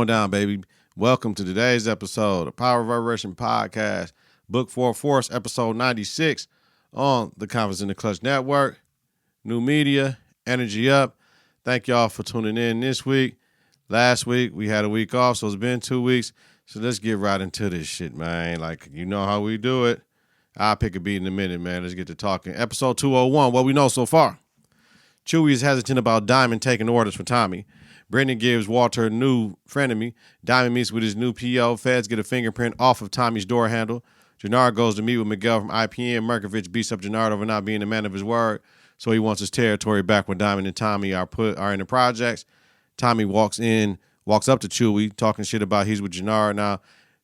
going down, baby? Welcome to today's episode of Power Reverberation Podcast, Book 4 Force, episode 96 on the Konfidence in the Klutch Network. New media, energy up. Thank y'all for tuning in this week. Last week, we had a week off, so it's been 2 weeks. So let's get right into this shit, man. Like, you know how we do it. I'll pick a beat in a minute, man. Let's get to talking. Episode 201, what we know so far. Chewy is hesitant about Diamond taking orders from Tommy. Brendan gives Walter a new frenemy. Diamond meets with his new PO. Feds get a fingerprint off of Tommy's door handle. Gennard goes to meet with Miguel from IPM. Merkovich beats up Gennard over not being a man of his word, so he wants his territory back when Diamond and Tommy are in the projects. Tommy walks up to Chewy, talking shit about he's with Gennard now.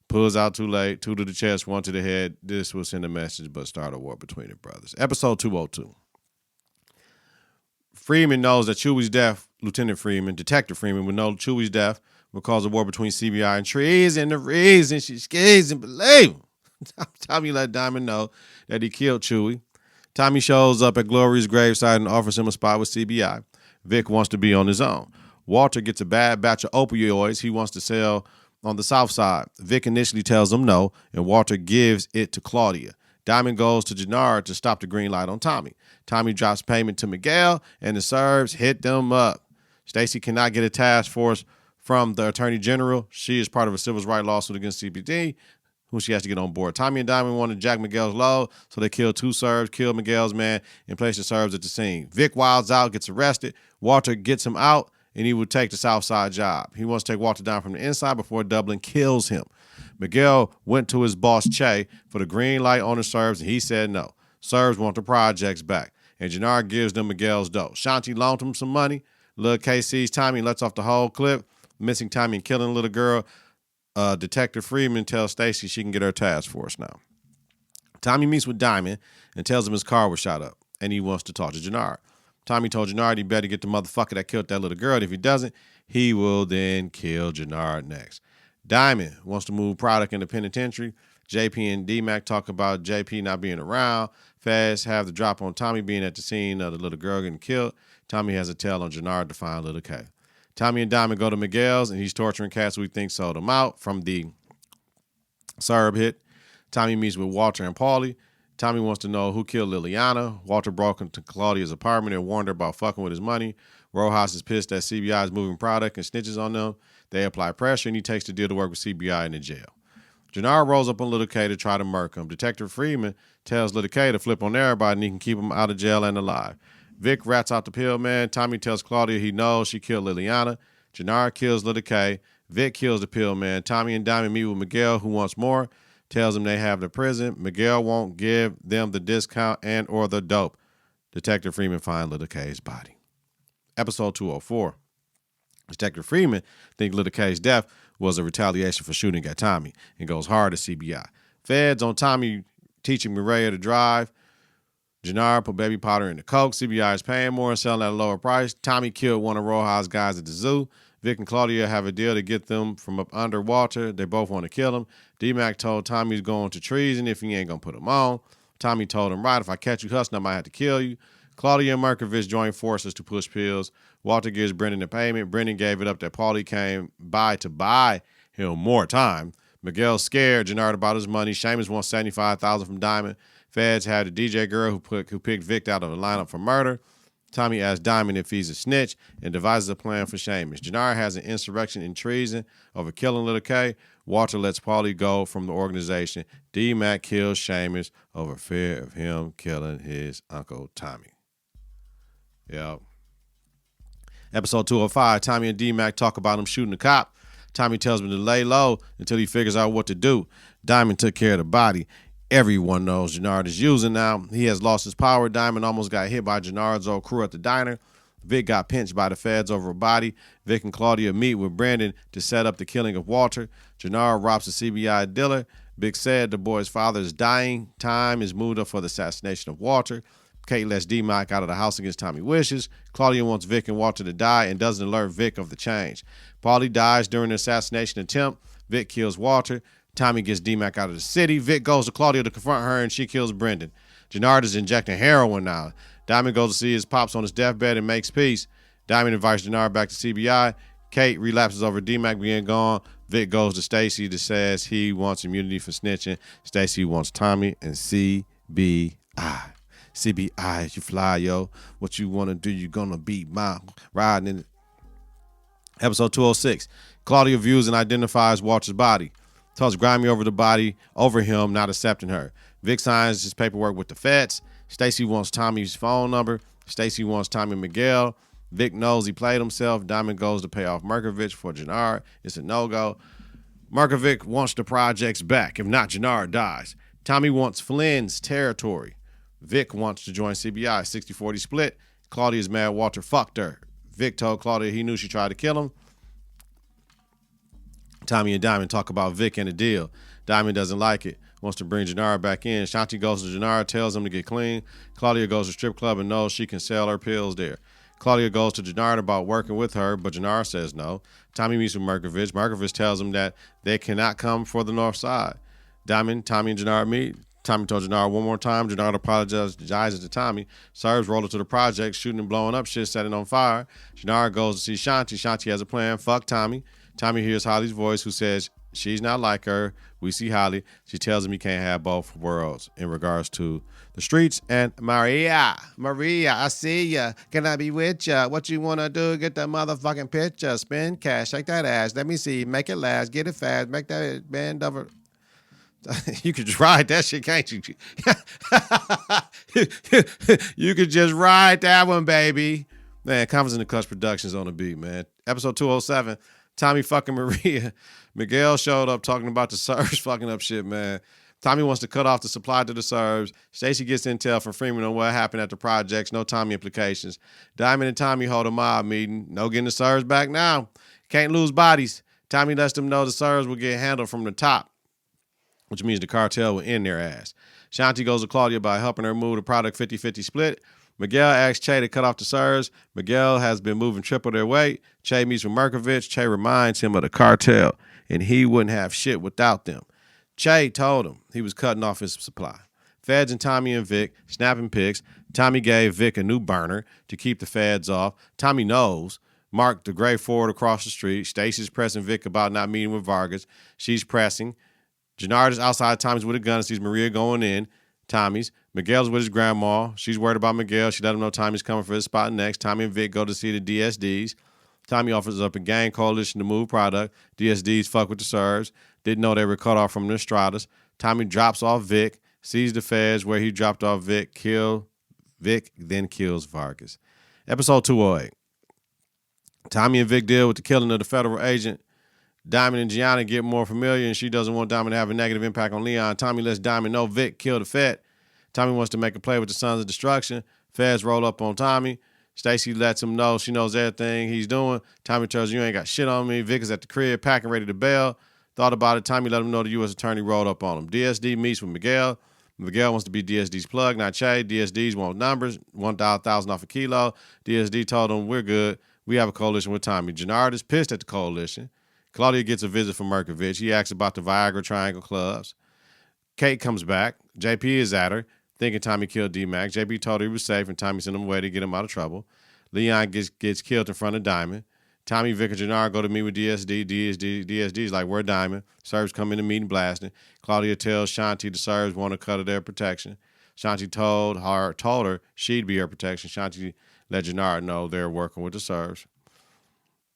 Pulls out too late, 2 to the chest, 1 to the head. This will send a message, but start a war between the brothers. Episode 202. Freeman knows that Chewy's death, Lieutenant Freeman, Detective Freeman, would know Chewy's death will cause a war between CBI and Trees, and the reason she scares and believe him. Tommy let Diamond know that he killed Chewy. Tommy shows up at Glory's graveside and offers him a spot with CBI. Vic wants to be on his own. Walter gets a bad batch of opioids he wants to sell on the south side. Vic initially tells him no, and Walter gives it to Claudia. Diamond goes to Gennard to stop the green light on Tommy. Tommy drops payment to Miguel, and the Serbs hit them up. Stacy cannot get a task force from the Attorney General. She is part of a civil rights lawsuit against CPD, who she has to get on board. Tommy and Diamond want to jack Miguel's load, so they kill 2 Serbs, kill Miguel's man, and place the Serbs at the scene. Vic wilds out, gets arrested. Walter gets him out, and he would take the south side job. He wants to take Walter down from the inside before Dublin kills him. Miguel went to his boss, Che, for the green light on the Serbs, and he said no. Serbs want the projects back, and Gennard gives them Miguel's dough. Shanti loaned him some money. Lil K sees Tommy and lets off the whole clip, missing Tommy and killing a little girl. Detective Freeman tells Stacy she can get her task force now. Tommy meets with Diamond and tells him his car was shot up, and he wants to talk to Gennard. Tommy told Gennard he better get the motherfucker that killed that little girl. If he doesn't, he will then kill Gennard next. Diamond wants to move product in the penitentiary. JP and D-Mac talk about JP not being around. Fast have the drop on Tommy being at the scene of the little girl getting killed. Tommy has a tell on Gennard to find little K. Tommy and Diamond go to Miguel's, and he's torturing cats who he thinks sold him out from the Serb hit. Tommy meets with Walter and Paulie. Tommy wants to know who killed Liliana. Walter broke into Claudia's apartment and warned her about fucking with his money. Rojas is pissed that CBI is moving product and snitches on them. They apply pressure, and he takes the deal to work with CBI in the jail. Gennard rolls up on Little K to try to murk him. Detective Freeman tells Little K to flip on everybody and he can keep him out of jail and alive. Vic rats out the pill man. Tommy tells Claudia he knows she killed Liliana. Gennard kills Little K. Vic kills the pill man. Tommy and Diamond meet with Miguel, who wants more. Tells them they have the prison. Miguel won't give them the discount and or the dope. Detective Freeman finds Little K's body. Episode 204. Detective Freeman thinks Little K's death was a retaliation for shooting at Tommy and goes hard at CBI. Feds on Tommy teaching Mireya to drive. Gennard put baby powder in the coke. CBI is paying more and selling at a lower price. Tommy killed one of Rojas' guys at the zoo. Vic and Claudia have a deal to get them from up under Walter. They both want to kill him. D-Mac told Tommy he's going to treason if he ain't going to put him on. Tommy told him, right, if I catch you hustling, I might have to kill you. Claudia and Merkovich joined forces to push pills. Walter gives Brendan the payment. Brendan gave it up that Paulie came by to buy him more time. Miguel's scared Gennard about his money. Seamus wants $75,000 from Diamond. Feds had the DJ girl who picked Vic out of the lineup for murder. Tommy asks Diamond if he's a snitch and devises a plan for Seamus. Gennard has an insurrection and treason over killing Little K. Walter lets Paulie go from the organization. D-Mac kills Seamus over fear of him killing his Uncle Tommy. Yep. Episode 205, Tommy and D-Mac talk about him shooting the cop. Tommy tells him to lay low until he figures out what to do. Diamond took care of the body. Everyone knows Gennard is using now. He has lost his power. Diamond almost got hit by Gennard's old crew at the diner. Vic got pinched by the feds over a body. Vic and Claudia meet with Brandon to set up the killing of Walter. Gennard robs the CBI dealer. Vic said the boy's father is dying. Time is moved up for the assassination of Walter. Kate lets D-Mac out of the house against Tommy's wishes. Claudia wants Vic and Walter to die and doesn't alert Vic of the change. Paulie dies during the assassination attempt. Vic kills Walter. Tommy gets D-Mac out of the city. Vic goes to Claudia to confront her, and she kills Brendan. Gennard is injecting heroin now. Diamond goes to see his pops on his deathbed and makes peace. Diamond invites Gennard back to CBI. Kate relapses over D-Mac being gone. Vic goes to Stacy that says he wants immunity for snitching. Stacy wants Tommy and CBI. CBI, you fly, yo. What you want to do, you gonna beat my riding in it. Episode 206. Claudia views and identifies Walter's body. Tells Grimy over him, not accepting her. Vic signs his paperwork with the feds. Stacy wants Tommy's phone number. Stacy wants Tommy Miguel. Vic knows he played himself. Diamond goes to pay off Merkovich for Jannard. It's a no-go. Merkovich wants the projects back. If not, Jannard dies. Tommy wants Flynn's territory. Vic wants to join CBI. 60-40 split. Claudia's mad Walter fucked her. Vic told Claudia he knew she tried to kill him. Tommy and Diamond talk about Vic and the deal. Diamond doesn't like it. Wants to bring Jannard back in. Shanti goes to Jannard, tells him to get clean. Claudia goes to strip club and knows she can sell her pills there. Claudia goes to Jannard about working with her, but Jannard says no. Tommy meets with Merkovich. Merkovich tells him that they cannot come for the north side. Tommy and Jannard meet. Tommy told Jannard one more time. Jannard apologizes to Tommy. Serves roll to the project, shooting and blowing up shit, setting on fire. Jannard goes to see Shanti. Shanti has a plan. Fuck Tommy. Tommy hears Holly's voice, who says she's not like her. We see Holly. She tells him he can't have both worlds in regards to the streets and Maria, I see ya. Can I be with ya? What you want to do? Get that motherfucking picture. Spend cash. Shake that ass. Let me see. Make it last. Get it fast. Make that bend over. You could just ride that shit, can't you? You could just ride that one, baby. Man, Confidence in the Klutch Productions on the beat, man. Episode 207. Tommy fucking Maria. Miguel showed up talking about the Serbs fucking up shit, man. Tommy wants to cut off the supply to the Serbs. Stacy gets intel from Freeman on what happened at the projects. No Tommy implications. Diamond and Tommy hold a mob meeting. No getting the Serbs back now. Can't lose bodies. Tommy lets them know the Serbs will get handled from the top, which means the cartel will end their ass. Shanti goes to Claudia by helping her move the product 50-50 split. Miguel asks Che to cut off the Serbs. Miguel has been moving triple their weight. Che meets with Merkovich. Che reminds him of the cartel, and he wouldn't have shit without them. Che told him he was cutting off his supply. Feds and Tommy and Vic snapping pics. Tommy gave Vic a new burner to keep the feds off. Tommy knows. Mark the gray Ford across the street. Stacy's pressing Vic about not meeting with Vargas. She's pressing. Jannard is outside Tommy's with a gun and sees Maria going in. Tommy's. Miguel's with his grandma. She's worried about Miguel. She let him know Tommy's coming for his spot next. Tommy and Vic go to see the DSDs. Tommy offers up a gang coalition to move product. DSDs fuck with the Serbs. Didn't know they were cut off from the Estradas. Tommy drops off Vic, sees the feds where he dropped off Vic, kill Vic, then kills Vargas. Episode 208. Tommy and Vic deal with the killing of the federal agent. Diamond and Gianna get more familiar, and she doesn't want Diamond to have a negative impact on Leon. Tommy lets Diamond know Vic killed the Fed. Tommy wants to make a play with the Sons of Destruction. Feds roll up on Tommy. Stacy lets him know she knows everything he's doing. Tommy tells her, you ain't got shit on me. Vic is at the crib, packing, ready to bail. Thought about it. Tommy let him know the U.S. attorney rolled up on him. DSD meets with Miguel. Miguel wants to be DSD's plug, not Che. DSDs want numbers, $1,000 off a kilo. DSD told him, we're good. We have a coalition with Tommy. Jannard is pissed at the coalition. Claudia gets a visit from Merkovich. He asks about the Viagra Triangle clubs. Kate comes back. JP is at her, thinking Tommy killed D-Mac. JP told her he was safe, and Tommy sent him away to get him out of trouble. Leon gets killed in front of Diamond. Tommy, Vic, and Jannard go to meet with DSD. DSD's like, we're Diamond. Serbs come in the meeting blasting. Claudia tells Shanti the Serbs want to cut her their protection. Shanti told her she'd be her protection. Shanti let Jannard know they're working with the Serbs.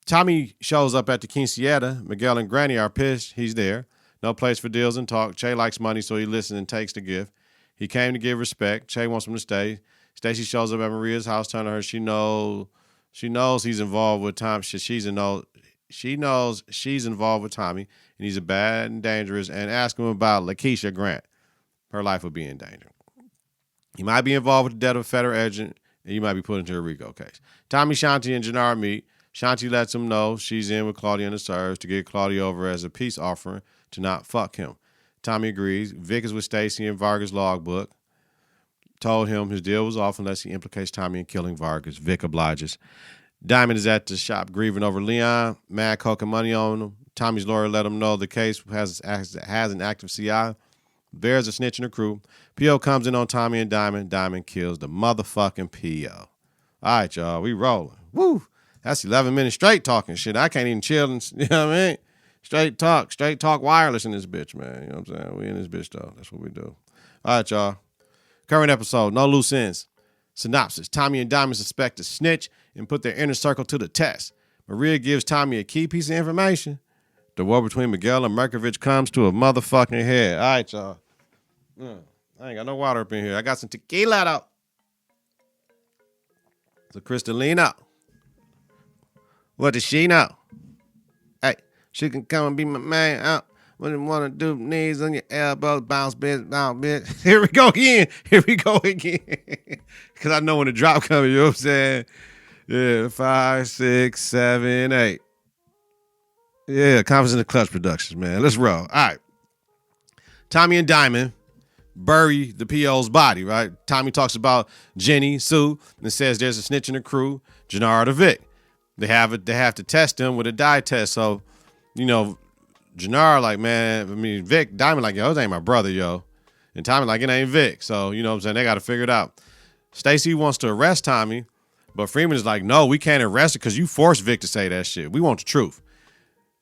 Tommy shows up at the quinceañera. Miguel and Granny are pissed. He's there. No place for deals and talk. Che likes money, so he listens and takes the gift. He came to give respect. Che wants him to stay. Stacy shows up at Maria's house, telling her she knows he's involved with Tommy. She knows she's involved with Tommy, and he's a bad and dangerous, and ask him about Lakeisha Grant. Her life will be in danger. He might be involved with the death of a federal agent, and you might be put into a RICO case. Tommy, Shanti, and Jannard meet. Shanti lets him know she's in with Claudia and the Serbs to get Claudia over as a peace offering to not fuck him. Tommy agrees. Vic is with Stacy in Vargas' logbook. Told him his deal was off unless he implicates Tommy in killing Vargas. Vic obliges. Diamond is at the shop grieving over Leon. Mad coke and money on him. Tommy's lawyer let him know the case has an active CI. There's a snitch in the crew. P.O. comes in on Tommy and Diamond. Diamond kills the motherfucking P.O. All right, y'all. We rolling. Woo! That's 11 minutes straight talking shit. I can't even chill and, you know what I mean? Straight talk wireless in this bitch, man. You know what I'm saying? We in this bitch, though. That's what we do. All right, y'all. Current episode, no loose ends. Synopsis. Tommy and Diamond suspect a snitch and put their inner circle to the test. Maria gives Tommy a key piece of information. The war between Miguel and Markovich comes to a motherfucking head. All right, y'all. I ain't got no water up in here. I got some tequila out. So Cristalina. What does she know? Hey, she can come and be my man out. When you want to do knees on your elbows, bounce, bitch. Here we go again. Because I know when the drop comes, you know what I'm saying? Yeah, 5, 6, 7, 8. Yeah, Confidence in the Klutch Productions, man. Let's roll. All right. Tommy and Diamond bury the PO's body, right? Tommy talks about Jenny, Sue, and says there's a snitch in the crew, Jannard or Vic. They have to test him with a dye test. So, you know, Jannard like, man, I mean, Vic, Diamond like, yo, this ain't my brother, yo. And Tommy like, it ain't Vic. So, you know what I'm saying? They got to figure it out. Stacy wants to arrest Tommy, but Freeman is like, no, we can't arrest it because you forced Vic to say that shit. We want the truth.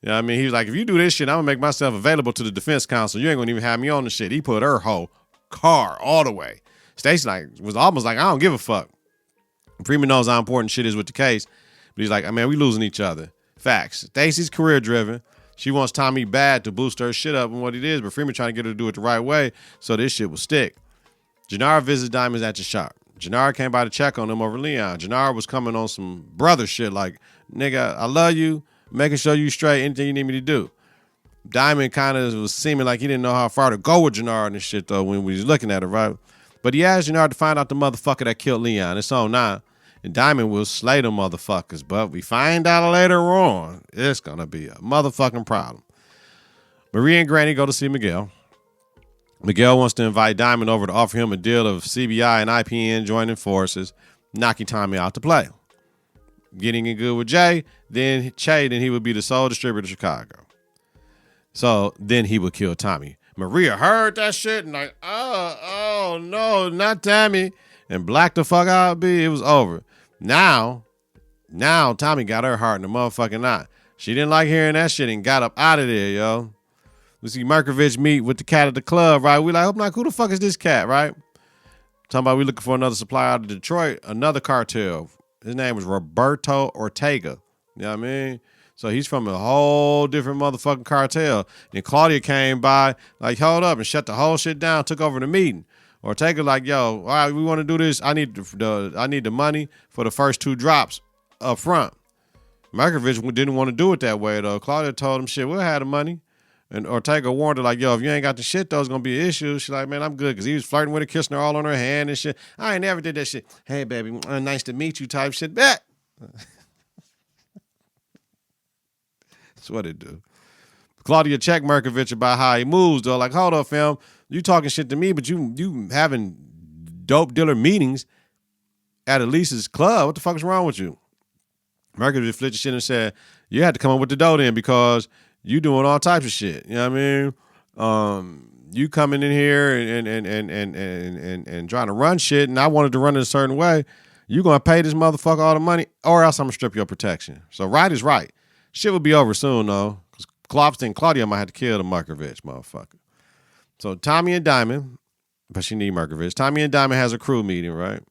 You know what I mean? He was like, if you do this shit, I'm going to make myself available to the defense counsel. You ain't going to even have me on the shit. He put her whole car all the way. Stacy like was almost like, I don't give a fuck. Freeman knows how important shit is with the case, but he's like, I mean, we losing each other. Facts. Stacy's career driven. She wants Tommy bad to boost her shit up and what it is, but Freeman trying to get her to do it the right way so this shit will stick. Jannard visits Diamonds at the shop. Jannard came by to check on him over Leon. Jannard was coming on some brother shit like, nigga, I love you, making sure you straight, anything you need me to do. Diamond kind of was seeming like he didn't know how far to go with Jannard and shit, though, when we was looking at it, right? But he asked Jannard to find out the motherfucker that killed Leon. It's on now. And Diamond will slay the motherfuckers, but we find out later on, it's going to be a motherfucking problem. Maria and Granny go to see Miguel. Miguel wants to invite Diamond over to offer him a deal of CBI and IPN joining forces, knocking Tommy out to play. Getting in good with Jay, then he would be the sole distributor of Chicago. So then he would kill Tommy. Maria heard that shit and like, oh no, not Tommy. And blacked the fuck out, B. It was over. Now Tommy got her heart in the motherfucking eye. She didn't like hearing that shit and got up out of there, yo. We see Markovich meet with the cat at the club, right? We like, I'm like, who the fuck is this cat, right? Talking about we looking for another supplier out of Detroit, another cartel. His name was Roberto Ortega. You know what I mean? So he's from a whole different motherfucking cartel. And Claudia came by, like, hold up, and shut the whole shit down, took over the meeting. Ortega like, yo, all right, we want to do this. I need the money for the first 2 drops up front. Markovich didn't want to do it that way, though. Claudia told him, shit, we'll have the money. And Ortega warned her, like, yo, if you ain't got the shit, though, it's going to be an issue. She's like, man, I'm good. Because he was flirting with her, kissing her all on her hand and shit. I ain't never did that shit. Hey, baby, nice to meet you type shit. Bet. That's what it do. Claudia checked Markovich about how he moves, though. Like, hold up, fam. You talking shit to me, but you having dope dealer meetings at Elise's club. What the fuck is wrong with you? Markovich flipped the shit and said, you had to come up with the dough then because you doing all types of shit. You know what I mean? You coming in here and trying to run shit, and I wanted to run it a certain way. You gonna pay this motherfucker all the money, or else I'm gonna strip your protection. So right is right. Shit will be over soon though, because Klopster and Claudia might have to kill the Markovich motherfucker. So Tommy and Diamond, but she need Markovich. Tommy and Diamond has a crew meeting, right?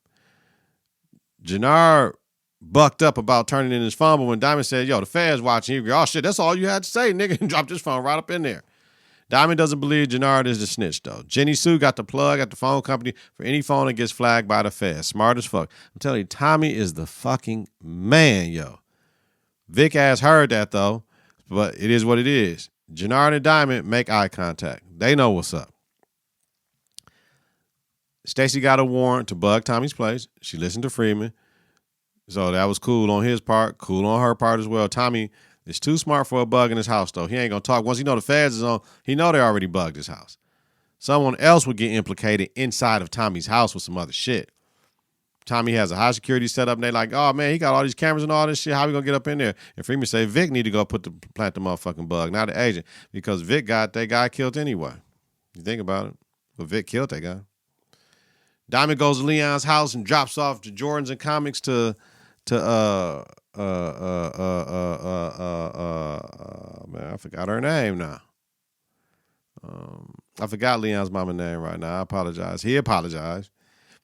Jannard bucked up about turning in his phone, but when Diamond said, yo, the feds watching, he go, oh shit, that's all you had to say, nigga, and dropped his phone right up in there. Diamond doesn't believe Jannard is the snitch, though. Jenny Sue got the plug at the phone company for any phone that gets flagged by the feds. Smart as fuck. I'm telling you, Tommy is the fucking man, yo. Vic ass heard that, though, but it is what it is. Jannard and Diamond make eye contact. They know what's up. Stacy got a warrant to bug Tommy's place. She listened to Freeman. So that was cool on his part, cool on her part as well. Tommy is too smart for a bug in his house, though. He ain't going to talk. Once he know the feds is on, he know they already bugged his house. Someone else would get implicated inside of Tommy's house with some other shit. Tommy has a high security setup, and they like, oh, man, he got all these cameras and all this shit. How we going to get up in there? And Freeman say, Vic need to go plant the motherfucking bug, not the agent, because Vic got that guy killed anyway. You think about it. But Vic killed that guy. Diamond goes to Leon's house and drops off the Jordans and comics to man, I forgot her name now. I forgot Leon's mama name right now. I apologize. He apologized.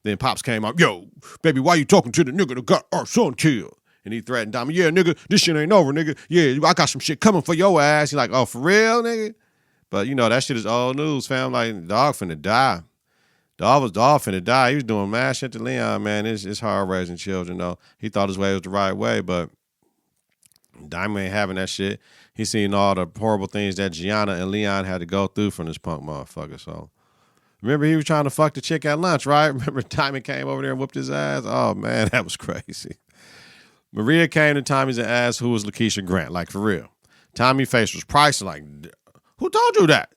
Then Pops came out, yo, baby, why you talking to the nigga that got our son killed? And he threatened Tommy, yeah, nigga, this shit ain't over, nigga. Yeah, I got some shit coming for your ass. He's like, oh, for real, nigga? But, you know, that shit is old news, fam. Like, dog finna die. Dog finna die. He was doing mad shit to Leon, man. It's hard raising children, though. He thought his way was the right way, but Diamond ain't having that shit. He seen all the horrible things that Gianna and Leon had to go through from this punk motherfucker, so. Remember, he was trying to fuck the chick at lunch, right? Remember, Diamond came over there and whooped his ass? Oh, man, that was crazy. Maria came to Tommy's and asked who was Lakeisha Grant, like, for real. Tommy's face was priceless, like, who told you that?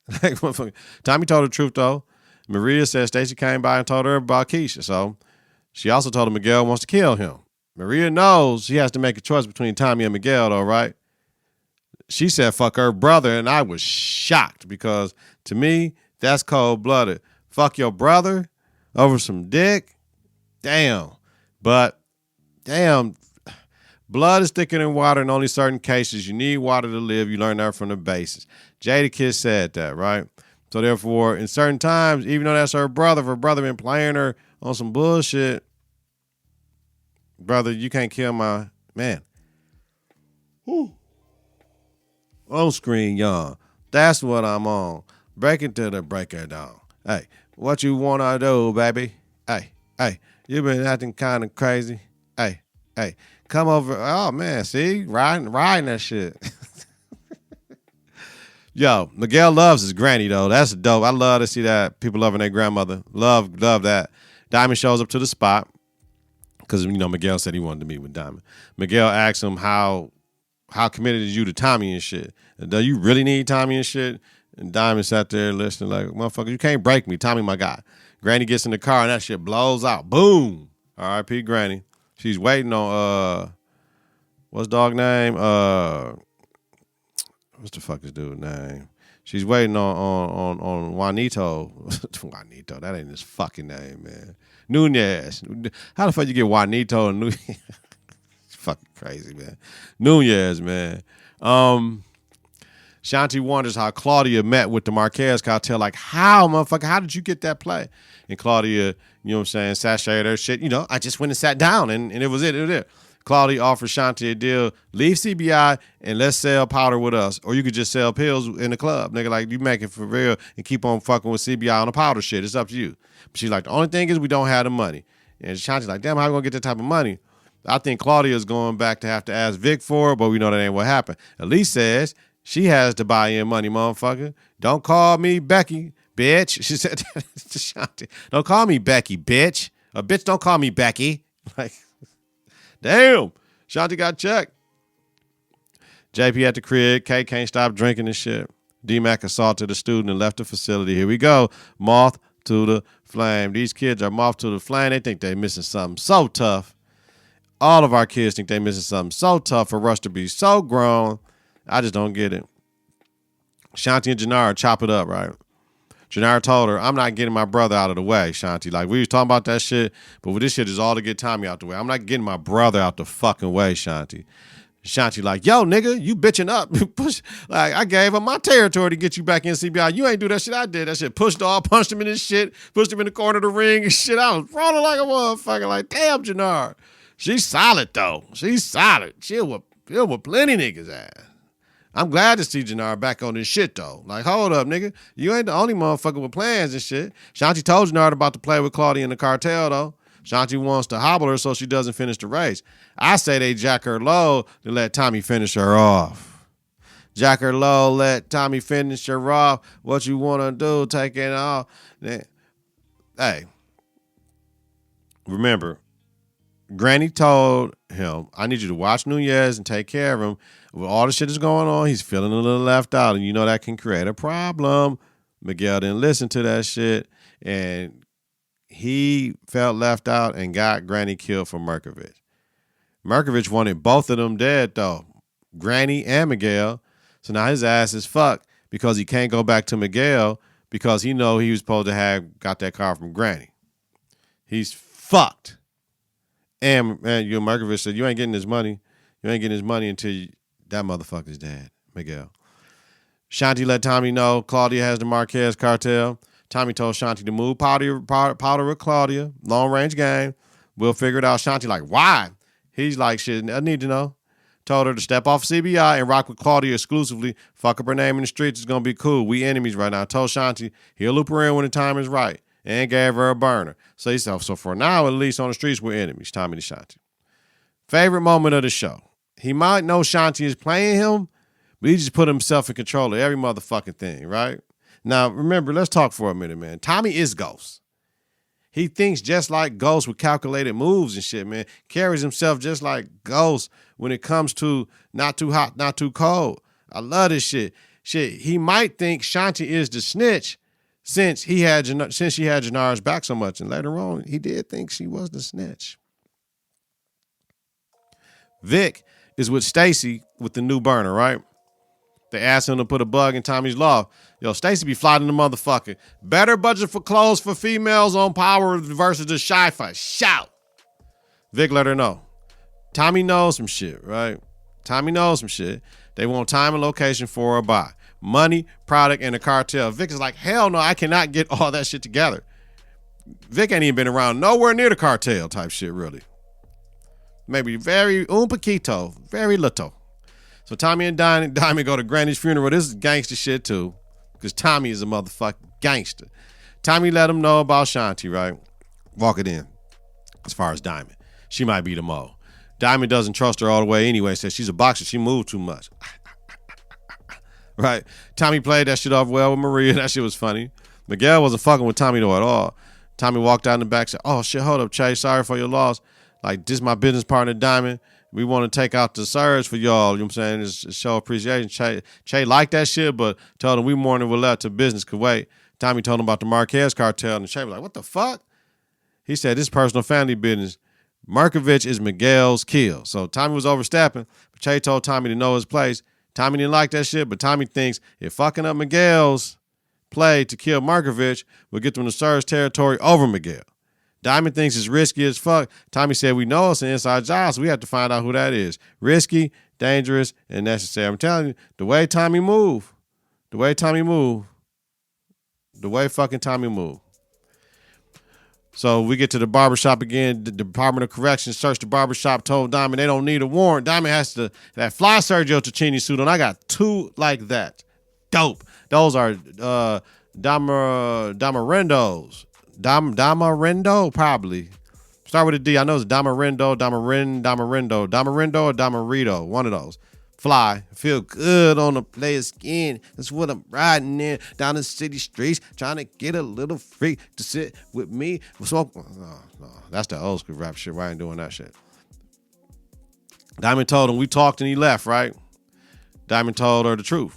Tommy told the truth, though. Maria said Stacey came by and told her about Keisha, so she also told him Miguel wants to kill him. Maria knows she has to make a choice between Tommy and Miguel, though, right? She said fuck her brother, and I was shocked because, to me, that's cold-blooded. Fuck your brother over some dick? Damn. But, damn, blood is thicker than water in only certain cases. You need water to live. You learn that from the basics. Jadakiss said that, right? So, therefore, in certain times, even though that's her brother, if her brother been playing her on some bullshit, brother, you can't kill my man. Whew. On screen, y'all. That's what I'm on. Break it to the breaker down. Hey, what you wanna do, baby? Hey, you been acting kind of crazy. Hey, come over. Oh man, see, riding that shit. Yo, Miguel loves his granny though. That's dope. I love to see that people loving their grandmother. Love that. Diamond shows up to the spot because you know Miguel said he wanted to meet with Diamond. Miguel asks him how committed is you to Tommy and shit. Do you really need Tommy and shit? And Diamond sat there listening like, motherfucker, you can't break me. Tommy, my guy. Granny gets in the car and that shit blows out. Boom. R.I.P. Granny. She's waiting on, what's dog name? What's the fuck is dude's name? She's waiting on Juanito. Juanito, that ain't his fucking name, man. Nunez. How the fuck you get Juanito and Nunez? It's fucking crazy, man. Nunez, man. Shanti wonders how Claudia met with the Marquez cartel. Like, how, motherfucker? How did you get that play? And Claudia, you know what I'm saying, sashayed her shit. You know, I just went and sat down, and it was it. It was it. Claudia offered Shanti a deal. Leave CBI and let's sell powder with us. Or you could just sell pills in the club. Nigga, like, you make it for real and keep on fucking with CBI on the powder shit. It's up to you. But she's like, the only thing is we don't have the money. And Shanti's like, damn, how we going to get that type of money? I think Claudia is going back to have to ask Vic for it, but we know that ain't what happened. Elise says she has to buy in money, motherfucker. Don't call me Becky, bitch. She said that to Shanti. Don't call me Becky, bitch. A bitch don't call me Becky. Like, damn. Shanti got checked. JP at the crib. K can't stop drinking and shit. D-Mac assaulted a student and left the facility. Here we go. Moth to the flame. These kids are moth to the flame. They think they're missing something so tough. All of our kids think they're missing something so tough for us to be so grown. I just don't get it. Shanti and Janara chop it up, right? Janara told her, I'm not getting my brother out of the way, Shanti. Like, we was talking about that shit, but this shit is all to get Tommy out the way. I'm not getting my brother out the fucking way, Shanti. Shanti like, yo, nigga, you bitching up. Like, I gave him my territory to get you back in CBI. You ain't do that shit I did. That shit pushed off, punched him in his shit, pushed him in the corner of the ring and shit. I was rolling like a motherfucker. Like, damn, Janara. She's solid, though. She's solid. She'll whoop plenty niggas' ass. I'm glad to see Janara back on this shit, though. Like, hold up, nigga. You ain't the only motherfucker with plans and shit. Shanti told Janara about to play with Claudia in the cartel, though. Shanti wants to hobble her so she doesn't finish the race. I say they jack her low to let Tommy finish her off. Jack her low, let Tommy finish her off. What you want to do, take it off. Hey, remember, Granny told him, I need you to watch Nunez and take care of him. With all the shit that's going on, he's feeling a little left out, and you know that can create a problem. Miguel didn't listen to that shit, and he felt left out and got Granny killed for Merkovich. Merkovich wanted both of them dead, though, Granny and Miguel. So now his ass is fucked because he can't go back to Miguel because he know he was supposed to have got that car from Granny. He's fucked. And Merkovich said, you ain't getting this money. You ain't getting his money until that motherfucker's dead, Miguel. Shanti let Tommy know Claudia has the Marquez cartel. Tommy told Shanti to move powder with Claudia. Long range game. We'll figure it out. Shanti like, why? He's like, shit, I need to know. Told her to step off CBI and rock with Claudia exclusively. Fuck up her name in the streets. It's going to be cool. We enemies right now. Told Shanti he'll loop her in when the time is right. And gave her a burner. So he said, so for now, at least on the streets, we're enemies. Tommy to Shanti. Favorite moment of the show. He might know Shanti is playing him, but he just put himself in control of every motherfucking thing, right? Now, remember, let's talk for a minute, man. Tommy is Ghost. He thinks just like Ghost with calculated moves and shit, man. Carries himself just like Ghost when it comes to not too hot, not too cold. I love this shit. Shit, he might think Shanti is the snitch since she had Janar's back so much. And later on, he did think she was the snitch. Vic is with Stacy with the new burner, right? They asked him to put a bug in Tommy's loft. Yo, Stacy be flying the motherfucker. Better budget for clothes for females on Power versus the Shy Fight. Shout. Vic let her know. Tommy knows some shit, right? Tommy knows some shit. They want time and location for a buy. Money, product, and a cartel. Vic is like, hell no, I cannot get all that shit together. Vic ain't even been around nowhere near the cartel type shit, really. Maybe very un poquito, very little. So Tommy and Diamond go to Granny's funeral. This is gangster shit too, because Tommy is a motherfucking gangster. Tommy let him know about Shanti, right? Walk it in. As far as Diamond, she might be the mo. Diamond doesn't trust her all the way anyway. Says she's a boxer. She moved too much. Right? Tommy played that shit off well with Maria. That shit was funny. Miguel wasn't fucking with Tommy though at all. Tommy walked out in the back and said, oh shit, hold up, Che. Sorry for your loss. Like, this is my business partner, Diamond. We want to take out the surge for y'all. You know what I'm saying? It's show appreciation. Che liked that shit, but told him we more than we're left to business. Could wait. Tommy told him about the Marquez cartel, and Che was like, what the fuck? He said, this is personal family business. Markovich is Miguel's kill. So Tommy was overstepping, but Che told Tommy to know his place. Tommy didn't like that shit, but Tommy thinks if fucking up Miguel's play to kill Markovich will get them to surge territory over Miguel. Diamond thinks it's risky as fuck. Tommy said, we know it's an inside job, so we have to find out who that is. Risky, dangerous, and necessary. I'm telling you, the way fucking Tommy move. So we get to the barbershop again. The Department of Corrections searched the barbershop, told Diamond they don't need a warrant. Diamond has that fly Sergio Tacchini suit on. I got two like that. Dope. Those are Damarendos. Damarendo, probably. Start with a D. I know it's Damarendo, or Damarito. One of those. Fly. Feel good on the player's skin. That's what I'm riding in down the city streets, trying to get a little freak to sit with me. No, that's the old school rap shit. I ain't doing that shit. Diamond told him we talked and he left, right? Diamond told her the truth.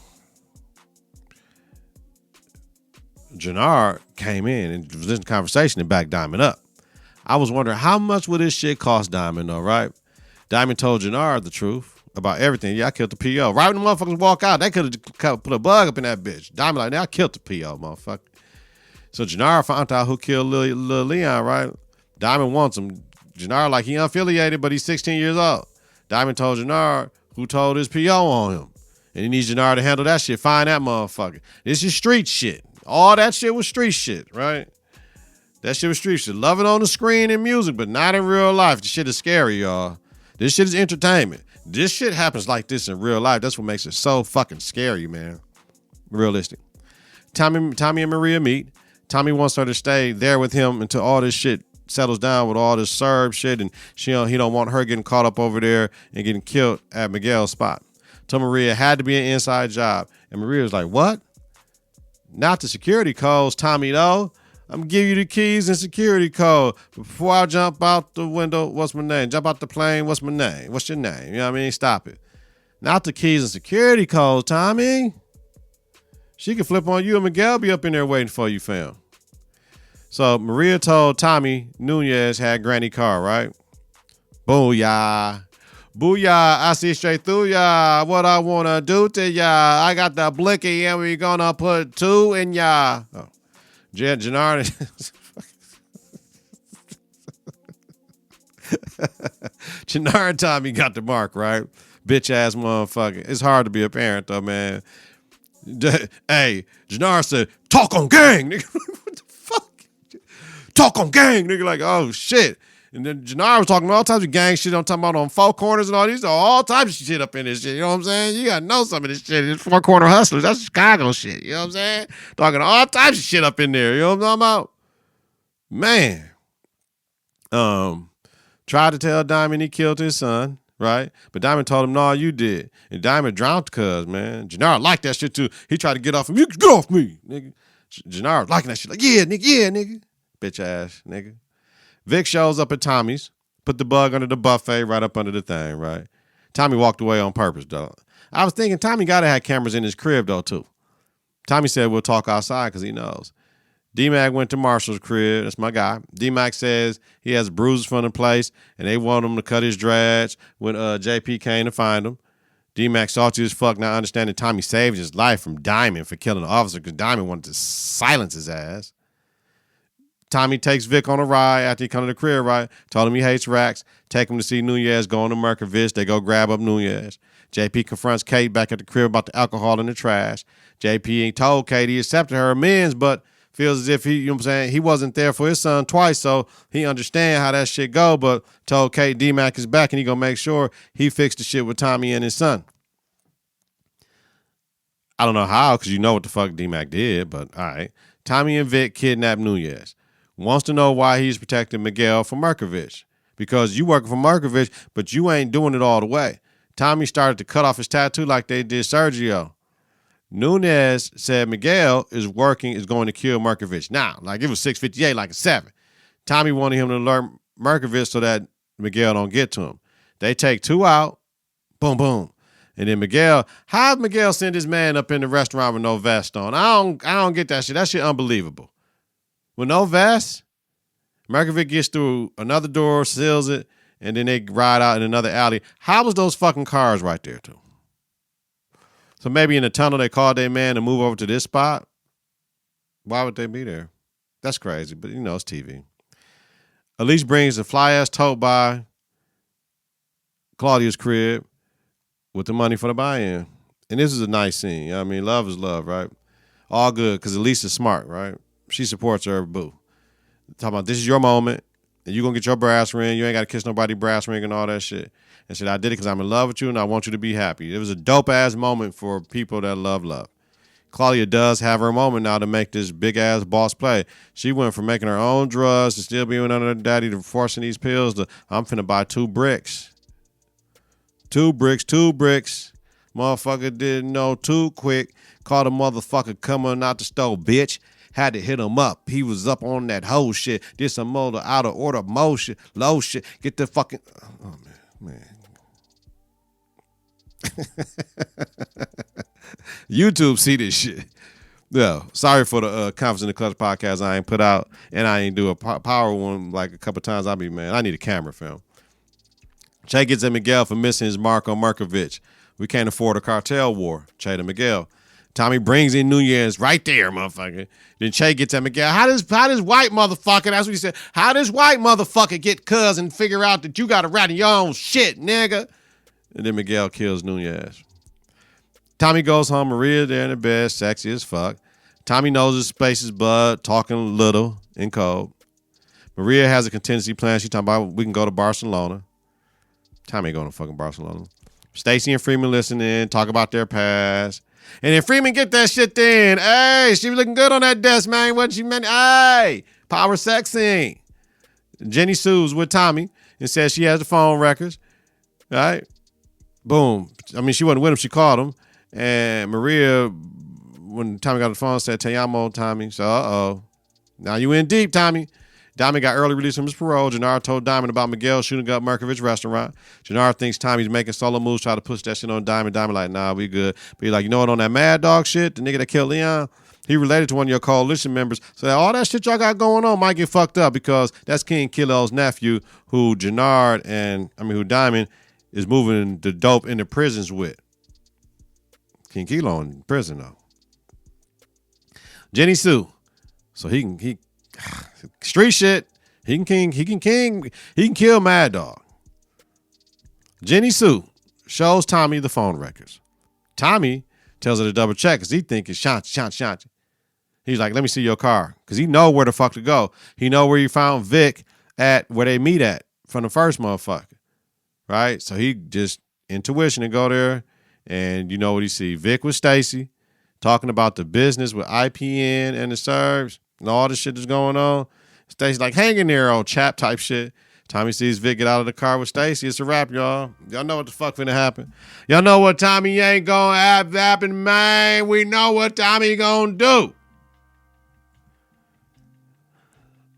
Jannar came in and was in the conversation and backed Diamond up. I was wondering how much would this shit cost Diamond though, right? Diamond told Jannar the truth about everything. Yeah, I killed the PO. Right when the motherfuckers walk out, they could have put a bug up in that bitch. Diamond like, I killed the PO, motherfucker. So Jannar found out who killed Lil Leon, right? Diamond wants him. Jannar like he unaffiliated, but he's 16 years old. Diamond told Jannar who told his PO on him. And he needs Jannar to handle that shit. Find that motherfucker. This is street shit. All that shit was street shit, right? That shit was street shit. Love it on the screen and music, but not in real life. This shit is scary, y'all. This shit is entertainment. This shit happens like this in real life. That's what makes it so fucking scary, man. Realistic. Tommy and Maria meet. Tommy wants her to stay there with him until all this shit settles down with all this Serb shit, and he don't want her getting caught up over there and getting killed at Miguel's spot. Told Maria had to be an inside job. And Maria was like, what? Not the security codes, Tommy, though. I'm going to give you the keys and security code. But before I jump out the window, what's my name? Jump out the plane, what's my name? What's your name? You know what I mean? Stop it. Not the keys and security codes, Tommy. She can flip on you and Miguel be up in there waiting for you, fam. So Maria told Tommy Nunez had Granny car, right? Booyah. Booyah, I see straight through ya. What I want to do to ya. I got the blicky and we gonna put two in ya. Oh. Jannar and Tommy got the mark, right? Bitch ass motherfucker. It's hard to be a parent though, man. Hey, Jannar said, talk on gang, nigga. What the fuck? Talk on gang, nigga. Like, oh shit. And then Jannar was talking all types of gang shit. I'm talking about on Four Corners and all these, all types of shit up in this shit. You know what I'm saying? You gotta know some of this shit. It's Four Corner Hustlers. That's Chicago shit. You know what I'm saying? Talking all types of shit up in there. You know what I'm talking about? Man. Tried to tell Diamond he killed his son, right? But Diamond told him, no, you did. And Diamond drowned cuz, man. Jannar liked that shit too. He tried to get off him. You can get off me, nigga. Jannar liking that shit. Like, yeah, nigga. Bitch ass, nigga. Vic shows up at Tommy's, put the bug under the buffet right up under the thing, right? Tommy walked away on purpose, though. I was thinking Tommy got to have cameras in his crib, though, too. Tommy said we'll talk outside because he knows. D-Mac went to Marshall's crib. That's my guy. D-Mac says he has bruises from the place, and they want him to cut his dreads when JP came to find him. D-Mac salty as fuck, not understanding Tommy saved his life from Diamond for killing the officer because Diamond wanted to silence his ass. Tommy takes Vic on a ride after he come to the crib, right? Told him he hates racks. Take him to see Nunez going to Merkovich. They go grab up Nunez. JP confronts Kate back at the crib about the alcohol in the trash. JP ain't told Kate he accepted her amends, but feels as if he, you know what I'm saying, he wasn't there for his son twice, so he understand how that shit go, but told Kate D-Mac is back and he gonna make sure he fixed the shit with Tommy and his son. I don't know how, because you know what the fuck D-Mac did, but all right. Tommy and Vic kidnapped Nunez. Wants to know why he's protecting Miguel from Merkovich. Because you working for Merkovich, but you ain't doing it all the way. Tommy started to cut off his tattoo like they did Sergio. Nunez said Miguel is going to kill Merkovich. Now, like it was 6:58, like a 7. Tommy wanted him to alert Merkovich so that Miguel don't get to him. They take 2 out. Boom, boom. And then Miguel, how Miguel send his man up in the restaurant with no vest on? I don't get that shit. That shit unbelievable. With no vest, Merkovich gets through another door, seals it, and then they ride out in another alley. How was those fucking cars right there, too? So maybe in the tunnel they called their man to move over to this spot? Why would they be there? That's crazy, but you know, it's TV. Elise brings a fly-ass tote by Claudia's crib with the money for the buy-in. And this is a nice scene. You know what I mean, love is love, right? All good, because Elise is smart, right? She supports her boo. Talking about this is your moment, and you're going to get your brass ring. You ain't got to kiss nobody brass ring and all that shit. And said, I did it because I'm in love with you, and I want you to be happy. It was a dope-ass moment for people that love. Claudia does have her moment now to make this big-ass boss play. She went from making her own drugs to still being under her daddy to forcing these pills to, I'm finna buy 2 bricks. 2 bricks. Motherfucker didn't know too quick. Caught a motherfucker coming out the store, bitch. Had to hit him up. He was up on that whole shit. Did some more out of order motion, low shit. Get the fucking, oh man. YouTube see this shit. Yeah, sorry for the Confidence in the Klutch podcast I ain't put out, and I ain't do a power one like a couple times. I'll be, man, I need a camera film. Che gets at Miguel for missing his mark on Merkovich. We can't afford a cartel war. Che to Miguel. Tommy brings in Nunez right there, motherfucker. Then Che gets at Miguel. How does white motherfucker, that's what he said, how does white motherfucker get cuz and figure out that you got to rat in your own shit, nigga? And then Miguel kills Nunez. Tommy goes home. Maria there in the bed, sexy as fuck. Tommy knows his space is bud, talking little and cold. Maria has a contingency plan. She's talking about we can go to Barcelona. Tommy ain't going to fucking Barcelona. Stacy and Freeman listen in, talk about their past. And then Freeman get that shit then. Hey, she was looking good on that desk, man. What she meant? Hey, power sexing. Jenny sues with Tommy and says she has the phone records. All right. Boom. I mean, she wasn't with him. She called him. And Maria, when Tommy got the phone, said, Te amo, Tommy. So, uh-oh. Now you in deep, Tommy. Diamond got early release from his parole. Jannar told Diamond about Miguel shooting up Merkovich restaurant. Jannar thinks Tommy's making solo moves, try to push that shit on Diamond. Diamond like, nah, we good. But he's like, you know what, on that Mad Dog shit, the nigga that killed Leon, he related to one of your coalition members. So all that shit y'all got going on might get fucked up because that's King Kilo's nephew who who Diamond is moving the dope into prisons with. King Kilo in prison though. Jenny Sue. So he street shit. He can kill Mad Dog. Jenny Sue shows Tommy the phone records. Tommy tells her to double check because he think it's Shanti. He's like, let me see your car. Because he know where the fuck to go. He know where you found Vic at where they meet at from the first motherfucker. Right? So he just intuition and go there. And you know what he see? Vic with Stacy talking about the business with IPN and the Serbs and all the shit that's going on. Stacy's like, hang in there, old chap type shit. Tommy sees Vic get out of the car with Stacy. It's a wrap, y'all. Y'all know what the fuck finna happen. Y'all know what Tommy ain't gonna have happen, man. We know what Tommy gonna do.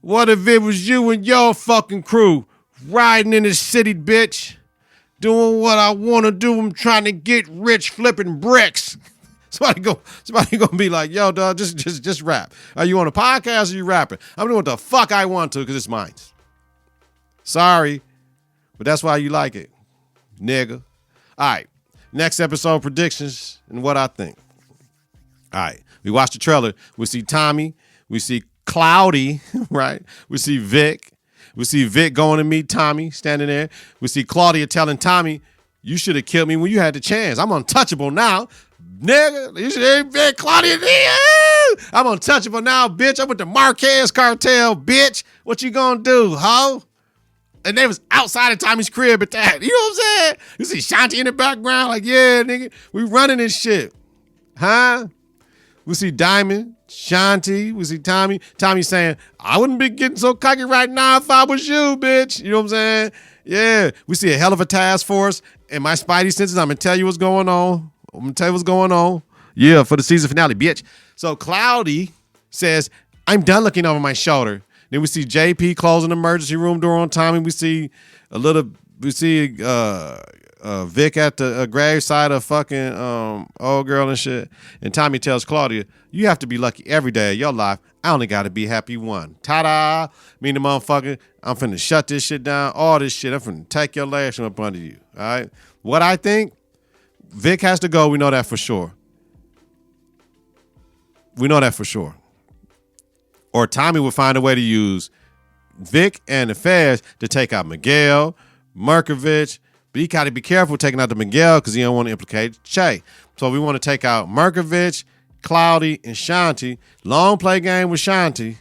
What if it was you and your fucking crew riding in the city, bitch? Doing what I want to do. I'm trying to get rich flipping bricks. Somebody gonna be like, yo, dog, just rap. Are you on a podcast or you rapping? I'm doing what the fuck I want to because it's mine. Sorry, but that's why you like it, nigga. All right, next episode predictions and what I think. All right, we watched the trailer. We see Tommy. We see Cloudy, right? We see Vic. We see Vic going to meet Tommy, standing there. We see Claudia telling Tommy, you should have killed me when you had the chance. I'm untouchable now, nigga. You should have been Claudia. I'm untouchable now, bitch. I'm with the Marquez cartel, bitch. What you gonna do, ho? And they was outside of Tommy's crib at that. You know what I'm saying? You see Shanti in the background, like, yeah, nigga, we running this shit. Huh? We see Diamond, Shanti, we see Tommy. Tommy saying, I wouldn't be getting so cocky right now if I was you, bitch. You know what I'm saying? Yeah. We see a hell of a task force. And my spidey senses, I'm going to tell you what's going on. I'm going to tell you what's going on. Yeah, for the season finale, bitch. So Cloudy says, I'm done looking over my shoulder. Then we see JP closing the emergency room door on Tommy. We see Vic at the graveside of fucking old girl and shit. And Tommy tells Claudia, you have to be lucky every day of your life. I only got to be happy one. Ta-da. Me and the motherfucker, I'm finna shut this shit down. All this shit, I'm finna take your last one up under you. All right? What I think, Vic has to go. We know that for sure. Or Tommy would find a way to use Vic and the feds to take out Miguel, Merkovich, but he got to be careful taking out the Miguel because he don't want to implicate Che. So we want to take out Merkovich, Cloudy, and Shanti. Long play game with Shanti.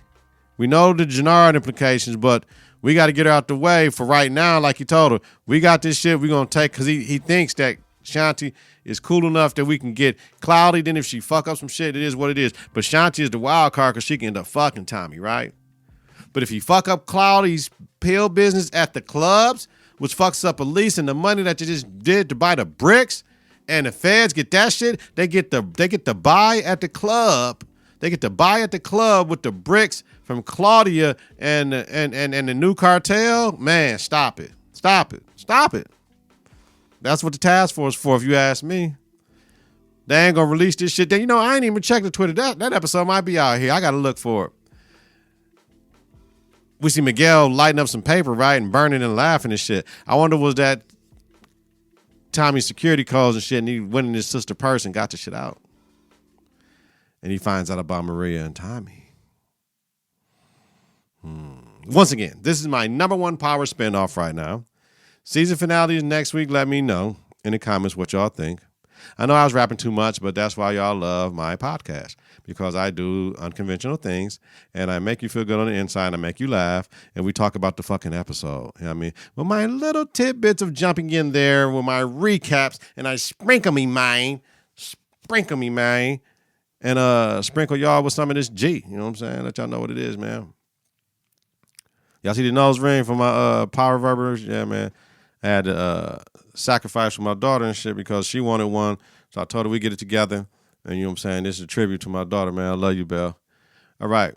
We know the Gennard implications, but we got to get her out the way for right now. Like he told her, we got this shit we're going to take because he thinks that Shanti is cool enough that we can get Cloudy. Then if she fuck up some shit, it is what it is. But Shanti is the wild card because she can end up fucking Tommy, right? But if you fuck up Cloudy's pill business at the clubs, which fucks up Elise and the money that you just did to buy the bricks, and the feds get that shit, they get the buy at the club. They get to buy at the club with the bricks from Claudia and the new cartel. Man, stop it. That's what the task force is for, if you ask me. They ain't gonna release this shit. Then I ain't even checked the Twitter. That episode might be out here. I gotta look for it. We see Miguel lighting up some paper, right, and burning and laughing and shit. I wonder was that Tommy's security calls and shit, and he went in his sister purse and got the shit out. And he finds out about Maria and Tommy. Once again, this is my number one power spinoff right now. Season finale is next week. Let me know in the comments what y'all think. I know I was rapping too much, but that's why y'all love my podcast, because I do unconventional things and I make you feel good on the inside and I make you laugh and we talk about the fucking episode. You know what I mean? With my little tidbits of jumping in there with my recaps, and I sprinkle me, man, and sprinkle y'all with some of this G. You know what I'm saying? Let y'all know what it is, man. Y'all see the nose ring for my power reverberation? Yeah, man. I had to sacrifice for my daughter and shit because she wanted one. So I told her we get it together. And you know what I'm saying? This is a tribute to my daughter, man. I love you, Belle. All right.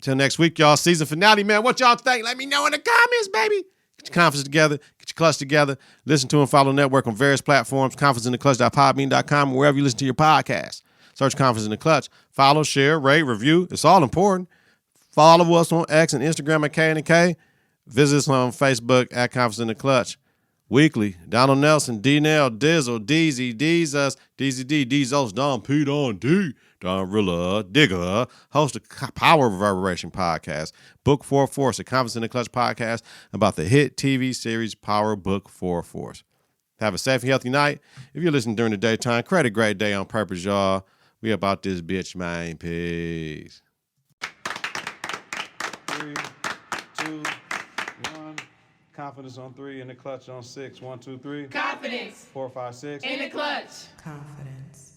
Till next week, y'all. Season finale, man. What y'all think? Let me know in the comments, baby. Get your confidence together. Get your clutch together. Listen to and follow the network on various platforms. Confidenceintheclutch.podbean.com, wherever you listen to your podcast. Search Confidence in the Clutch. Follow, share, rate, review. It's all important. Follow us on X and Instagram at K&K. Visit us on Facebook at Confidence in the Clutch. Weekly, Donald Nelson, D-Nell, Dizzle, Deezy, Deezus, Deezy D, Deezos, Don P, Don D, Rilla Digger, host of Power Reverberation podcast, Book 4 Force, a Confidence in the Klutch podcast about the hit TV series Power Book 4 Force. Have a safe and healthy night. If you're listening during the daytime, create a great day on purpose, y'all. We about this bitch, man. Peace. 3, 2, 1. Confidence on 3 and the Klutch on 6. 1, 2, 3. Confidence. 4, 5, 6. In the Klutch. Confidence.